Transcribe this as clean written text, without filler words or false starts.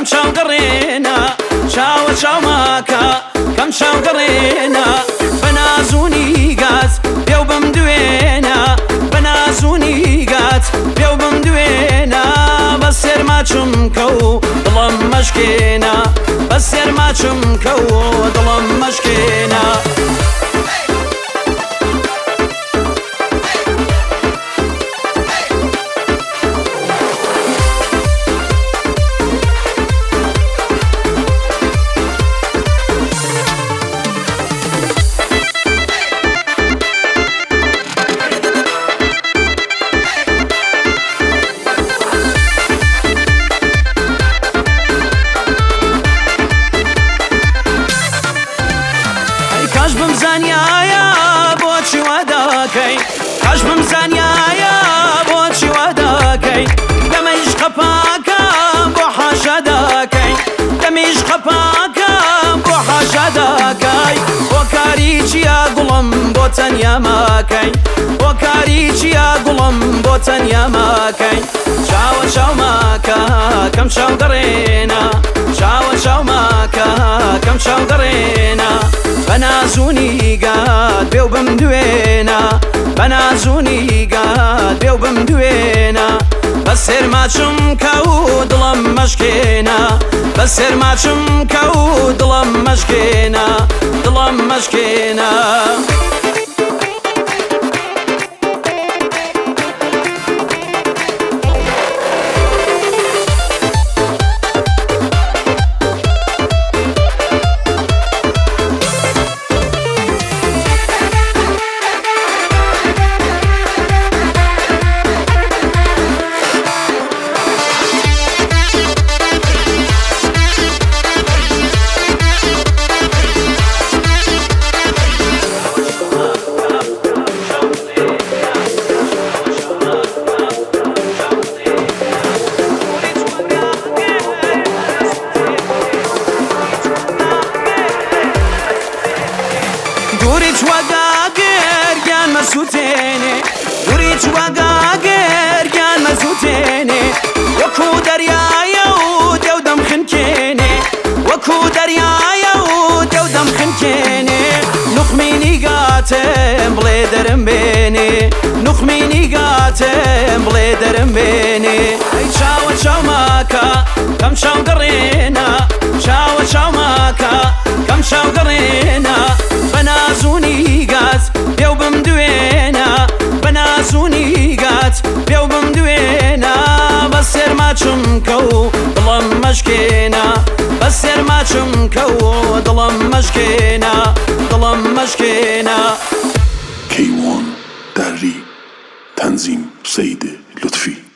كم شاو قرينا شاو شاو ماكا كم شاو قرينا بنازوني قات بيو بمدوينا بنازوني قات بيو بمدوينا بسر ما تشمكو ظلم مشكينا بسر ما تشمكو ظلم مشكينا كاش بمزانيايا بوتشي وداكي كاش بمزانيايا بوتشي وداكي دميش قباكا بوحا داكي دميش قباكا بوحا داكي وكاريتشي يا قلم بوتن يا ماكي وكاريتشي يا قلم بوتن يا ماكي شاو شاو ماكا كم شاو قرينا شاو شاو ماكا كم شاو قرينا بنازوني قاد بيو بمدوينا بنازوني قاد بيو بمدوينا بسر ما تشمكو ظلم مشكينا بسر ما تشمكو ظلم مشكينا ظلم مشكينا دوريت وقاقر كان مسوتيني دوريت وقاقر كان مسوتيني وكو دريايا ودو دم خنكيني وكو دريايا ودو دم خنكيني نخميني قاتم بلي درم بيني نخميني قاتم بلي درم بيني شاو شاو ماكا كم شاو قرينا شاو شاو ماكا كم شاو قرينا بنازوني قات بيو بمدوينا بنازوني قات بيو بمدوينا بسر ما تشمكو ظلم مشكينا بسر ما تشمكو ظلم مشكينا ظلم مشكينا. K1 دري تنظيم سيد لطفي.